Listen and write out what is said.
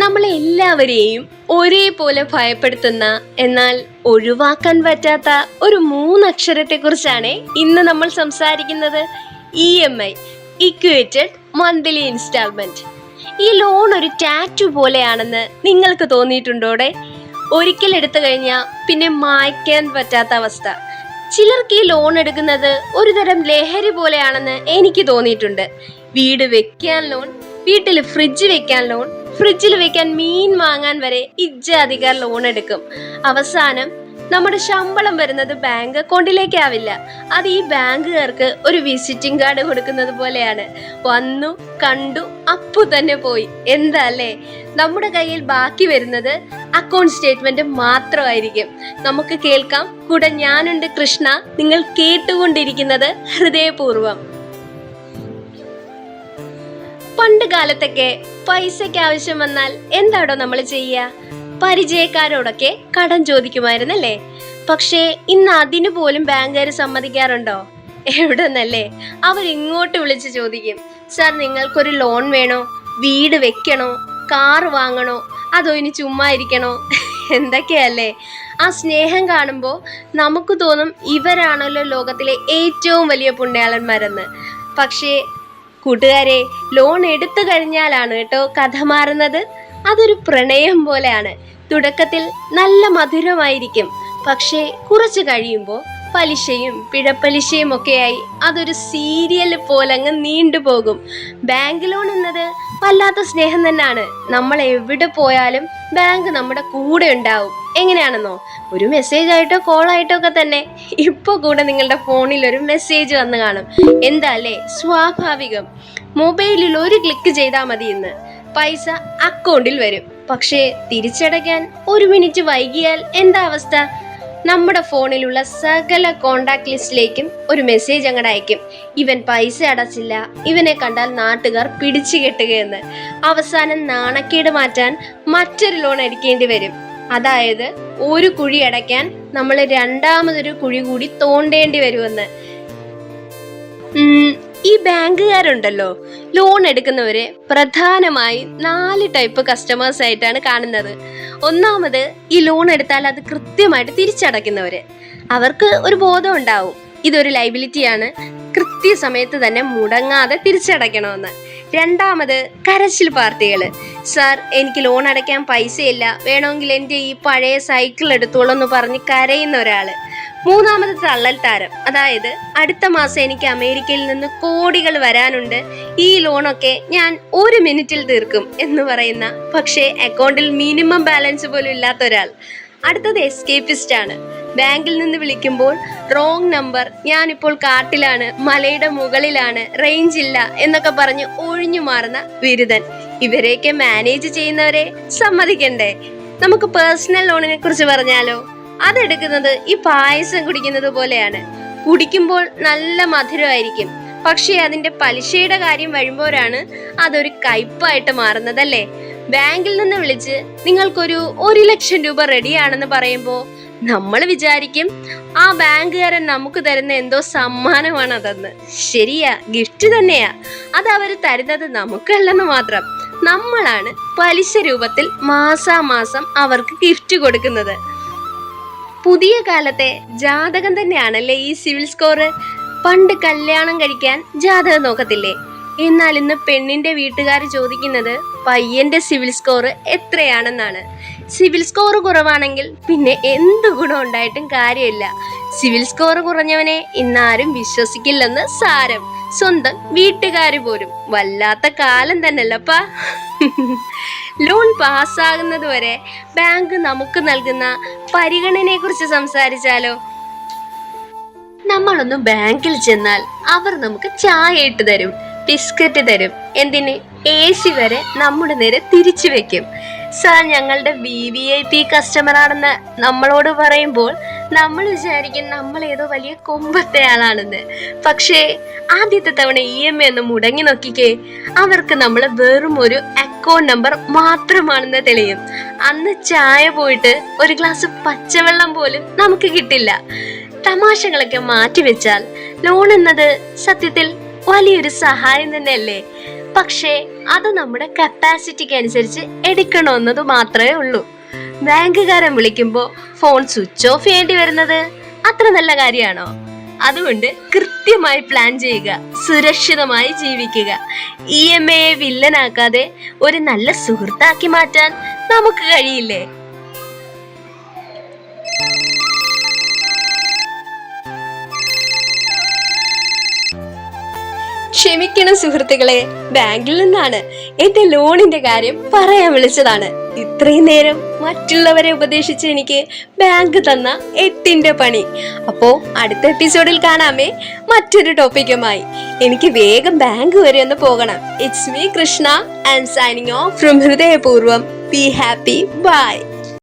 നമ്മളെല്ലാവരെയും ഒരേപോലെ ഭയപ്പെടുത്തുന്ന എന്നാൽ ഒഴിവാക്കാൻ പറ്റാത്ത ഒരു മൂന്നക്ഷരത്തെ കുറിച്ചാണ് ഇന്ന് നമ്മൾ സംസാരിക്കുന്നത്. EMI, equated monthly installment. ഈ ലോൺ ഒരു ടാറ്റു പോലെയാണെന്ന് നിങ്ങൾക്ക് തോന്നിയിട്ടുണ്ടോടെ? ഒരിക്കൽ എടുത്തു കഴിഞ്ഞാൽ പിന്നെ മായ്ക്കാൻ പറ്റാത്ത അവസ്ഥ. ചിലർക്ക് ഈ ലോൺ എടുക്കുന്നത് ഒരു തരം ലഹരി പോലെയാണെന്ന് എനിക്ക് തോന്നിയിട്ടുണ്ട്. വീട് വെക്കാൻ ലോൺ, വീട്ടിൽ ഫ്രിഡ്ജ് വെക്കാൻ ലോൺ, ഫ്രിഡ്ജിൽ വെക്കാൻ മീൻ വാങ്ങാൻ വരെ ഇജ്ജാധികാർ ലോൺ എടുക്കും. അവസാനം നമ്മുടെ ശമ്പളം വരുന്നത് ബാങ്ക് അക്കൗണ്ടിലേക്കാവില്ല. അത് ഈ ബാങ്കുകാർക്ക് ഒരു വിസിറ്റിംഗ് കാർഡ് കൊടുക്കുന്നത് പോലെയാണ്. വന്നു കണ്ടു അപ്പു തന്നെ പോയി. എന്താ അല്ലേ? നമ്മുടെ കയ്യിൽ ബാക്കി വരുന്നത് അക്കൗണ്ട് സ്റ്റേറ്റ്മെന്റ് മാത്രമായിരിക്കും. നമുക്ക് കേൾക്കാം. കൂടെ ഞാനുണ്ട് കൃഷ്ണ. നിങ്ങൾ കേട്ടുകൊണ്ടിരിക്കുന്നത് ഹൃദയപൂർവം. പണ്ട് കാലത്തൊക്കെ പൈസയ്ക്ക് ആവശ്യം വന്നാൽ എന്താടോ നമ്മൾ ചെയ്യുക? പരിചയക്കാരോടൊക്കെ കടം ചോദിക്കുമായിരുന്നല്ലേ? പക്ഷേ ഇന്ന് അതിനു പോലും ബാങ്കുകാർ സമ്മതിക്കാറുണ്ടോ? എവിടെ നിന്നല്ലേ? അവരിങ്ങോട്ട് വിളിച്ച് ചോദിക്കും, സാർ നിങ്ങൾക്കൊരു ലോൺ വേണോ? വീട് വെക്കണോ? കാർ വാങ്ങണോ? അതോ ഇനി ചുമ്മാ ഇരിക്കണോ? എന്തൊക്കെയല്ലേ? ആ സ്നേഹം കാണുമ്പോൾ നമുക്ക് തോന്നും ഇവരാണല്ലോ ലോകത്തിലെ ഏറ്റവും വലിയ പുണ്യാളന്മാരെന്ന്. പക്ഷേ കൂട്ടുകാരെ, ലോൺ എടുത്തു കഴിഞ്ഞാലാണ് കേട്ടോ കഥ മാറുന്നത്. അതൊരു പ്രണയം പോലെയാണ്. തുടക്കത്തിൽ നല്ല മധുരമായിരിക്കും. പക്ഷേ കുറച്ച് കഴിയുമ്പോൾ പലിശയും പിഴപ്പലിശയും ഒക്കെയായി അതൊരു സീരിയൽ പോലെ അങ്ങ് നീണ്ടുപോകും. ബാങ്ക് ലോൺ എന്നത് വല്ലാത്ത സ്നേഹം തന്നെയാണ്. നമ്മൾ എവിടെ പോയാലും ബാങ്ക് നമ്മുടെ കൂടെ ഉണ്ടാവും. എങ്ങനെയാണെന്നോ? ഒരു മെസ്സേജ് ആയിട്ടോ കോളായിട്ടോ ഒക്കെ തന്നെ. ഇപ്പോൾ കൂടെ നിങ്ങളുടെ ഫോണിൽ ഒരു മെസ്സേജ് വന്ന് കാണും. എന്താ അല്ലേ? സ്വാഭാവികം. മൊബൈലിൽ ഒരു ക്ലിക്ക് ചെയ്താൽ മതി. ഇന്ന് പൈസ അക്കൗണ്ടിൽ വരും. പക്ഷേ തിരിച്ചടയ്ക്കാൻ ഒരു മിനിറ്റ് വൈകിയാൽ എന്താ അവസ്ഥ? നമ്മുടെ ഫോണിലുള്ള സകല കോണ്ടാക്ട് ലിസ്റ്റിലേക്കും ഒരു മെസ്സേജ് അങ്ങോട്ട് അയക്കും. ഇവൻ പൈസ അടച്ചില്ല, ഇവനെ കണ്ടാൽ നാട്ടുകാർ പിടിച്ചു കെട്ടുകയെന്ന്. അവസാനം നാണക്കേട് മാറ്റാൻ മറ്റൊരു ലോൺ എടുക്കേണ്ടി വരും. അതായത് ഒരു കുഴി അടയ്ക്കാൻ നമ്മൾ രണ്ടാമതൊരു കുഴി കൂടി തോണ്ടേണ്ടി വരുമെന്ന്. ഈ ബാങ്കുകാരുണ്ടല്ലോ, ലോൺ എടുക്കുന്നവരെ പ്രധാനമായും 4 ടൈപ്പ് കസ്റ്റമേഴ്സ് ആയിട്ടാണ് കാണുന്നത്. ഒന്നാമത്, ഈ ലോൺ എടുത്താൽ അത് കൃത്യമായിട്ട് തിരിച്ചടയ്ക്കുന്നവര്. അവർക്ക് ഒരു ബോധം ഉണ്ടാവും ഇതൊരു ലൈബിലിറ്റിയാണ്, കൃത്യസമയത്ത് തന്നെ മുടങ്ങാതെ തിരിച്ചടയ്ക്കണമെന്ന്. രണ്ടാമത്, കരച്ചിൽ പാർട്ടികൾ. സാർ എനിക്ക് ലോൺ അടയ്ക്കാൻ പൈസയില്ല, വേണമെങ്കിൽ എൻ്റെ ഈ പഴയ സൈക്കിൾ എടുത്തോളൂ എന്ന് പറഞ്ഞ് കരയുന്ന ഒരാള്. മൂന്നാമത്, തള്ളൽ താരം. അതായത് അടുത്ത മാസം എനിക്ക് അമേരിക്കയിൽ നിന്ന് കോടികൾ വരാനുണ്ട്, ഈ ലോണൊക്കെ ഞാൻ 1 മിനിറ്റിൽ തീർക്കും എന്ന് പറയുന്ന, പക്ഷേ അക്കൗണ്ടിൽ മിനിമം ബാലൻസ് പോലും ഇല്ലാത്ത ഒരാൾ. അടുത്തത് എസ്കേപ്പിസ്റ്റ് ആണ്. ബാങ്കിൽ നിന്ന് വിളിക്കുമ്പോൾ റോങ് നമ്പർ, ഞാനിപ്പോൾ കാട്ടിലാണ്, മലയുടെ മുകളിലാണ്, റേഞ്ച് ഇല്ല എന്നൊക്കെ പറഞ്ഞ് ഒഴിഞ്ഞു മാറുന്ന ബിരുദൻ. ഇവരെയൊക്കെ മാനേജ് ചെയ്യുന്നവരെ സമ്മതിക്കണ്ടേ? നമുക്ക് പേഴ്സണൽ ലോണിനെ കുറിച്ച് പറഞ്ഞാലോ? അതെടുക്കുന്നത് ഈ പായസം കുടിക്കുന്നത് പോലെയാണ്. കുടിക്കുമ്പോൾ നല്ല മധുരമായിരിക്കും, പക്ഷേ അതിന്റെ പലിശയുടെ കാര്യം വരുമ്പോഴാണ് അതൊരു കയ്പായിട്ട് മാറുന്നതല്ലേ? ബാങ്കിൽ നിന്ന് വിളിച്ച് നിങ്ങൾക്കൊരു 1 ലക്ഷം രൂപ റെഡിയാണെന്ന് പറയുമ്പോൾ നമ്മൾ വിചാരിക്കും ആ ബാങ്കുകാരൻ നമുക്ക് തരുന്ന എന്തോ സമ്മാനമാണ് അതെന്ന്. ശരിയാ, ഗിഫ്റ്റ് തന്നെയാ. അത് അവർ തരുന്നത് നമുക്കല്ലെന്ന് മാത്രം. നമ്മളാണ് പലിശ രൂപത്തിൽ മാസാമാസം അവർക്ക് ഗിഫ്റ്റ് കൊടുക്കുന്നത്. പുതിയ കാലത്തെ ജാതകം തന്നെയാണല്ലേ ഈ സിവിൽ സ്കോർ. പണ്ട് കല്യാണം കഴിക്കാൻ ജാതകം നോക്കത്തില്ലേ? എന്നാൽ ഇന്ന് പെണ്ണിന്റെ വീട്ടുകാർ ചോദിക്കുന്നത് പയ്യന്റെ സിവിൽ സ്കോർ എത്രയാണെന്നാണ്. സിവിൽ സ്കോർ കുറവാണെങ്കിൽ പിന്നെ എന്ത് ഗുണം ഉണ്ടായിട്ടും കാര്യമില്ല. സിവിൽ സ്കോർ കുറഞ്ഞവനെ ഇന്നാരും വിശ്വസിക്കില്ലെന്ന് സാരം. സ്വന്തം വീട്ടുകാർ പോലും. വല്ലാത്ത കാലം തന്നെയല്ലപ്പാ. ലോൺ പാസ്സാകുന്നത് വരെ ബാങ്ക് നമുക്ക് നൽകുന്ന പരിഗണനയെ കുറിച്ച് സംസാരിച്ചാലോ? നമ്മളൊന്ന് ബാങ്കിൽ ചെന്നാൽ അവർ നമുക്ക് ചായ ഇട്ട് തരും, ബിസ്ക്കറ്റ് തരും, എന്തിന് AC വരെ നമ്മുടെ നേരെ തിരിച്ചു വെക്കും. സാർ ഞങ്ങളുടെ VVIP കസ്റ്റമർ ആണെന്ന് നമ്മളോട് പറയുമ്പോൾ നമ്മൾ വിചാരിക്കും നമ്മൾ ഏതോ വലിയ കൊമ്പത്തെ ആളാണെന്ന്. പക്ഷേ ആദ്യത്തെ തവണ EMI ഒന്ന് മുടങ്ങി നോക്കിക്കേ, അവർക്ക് നമ്മൾ വെറും ഒരു അക്കൗണ്ട് നമ്പർ മാത്രമാണെന്ന് തെളിയും. അന്ന് ചായ പോയിട്ട് ഒരു ഗ്ലാസ് പച്ചവെള്ളം പോലും നമുക്ക് കിട്ടില്ല. തമാശകളൊക്കെ മാറ്റിവെച്ചാൽ ലോൺ എന്നത് സത്യത്തിൽ വലിയൊരു സഹായം തന്നെയല്ലേ? പക്ഷേ അത് നമ്മുടെ കപ്പാസിറ്റിക്ക് അനുസരിച്ച് എടുക്കണമെന്നത് മാത്രമേ ഉള്ളൂ. ബാങ്കുകാരൻ വിളിക്കുമ്പോൾ ഫോൺ സ്വിച്ച് ഓഫ് ചെയ്യേണ്ടി വരുന്നത് അത്ര നല്ല കാര്യമാണോ? അതുകൊണ്ട് കൃത്യമായി പ്ലാൻ ചെയ്യുക, സുരക്ഷിതമായി ജീവിക്കുക. EMI വില്ലനാക്കാതെ ഒരു നല്ല സുഹൃത്താക്കി മാറ്റാൻ നമുക്ക് കഴിയില്ലേ? ക്ഷമിക്കണം സുഹൃത്തുക്കളെ, ബാങ്കിൽ നിന്നാണ്. എന്റെ ലോണിന്റെ കാര്യം പറയാൻ വിളിച്ചതാണ്. ഇത്രയും നേരം മറ്റുള്ളവരെ ഉപദേശിച്ച് എനിക്ക് ബാങ്ക് തന്ന 8ന്റെ പണി. അപ്പോ അടുത്ത എപ്പിസോഡിൽ കാണാമേ മറ്റൊരു ടോപ്പിക്കുമായി. എനിക്ക് വേഗം ബാങ്ക് വരെ ഒന്ന് പോകണം. It's me Krishna, I am signing off from ഹൃദയപൂർവ്വം. Be happy, by.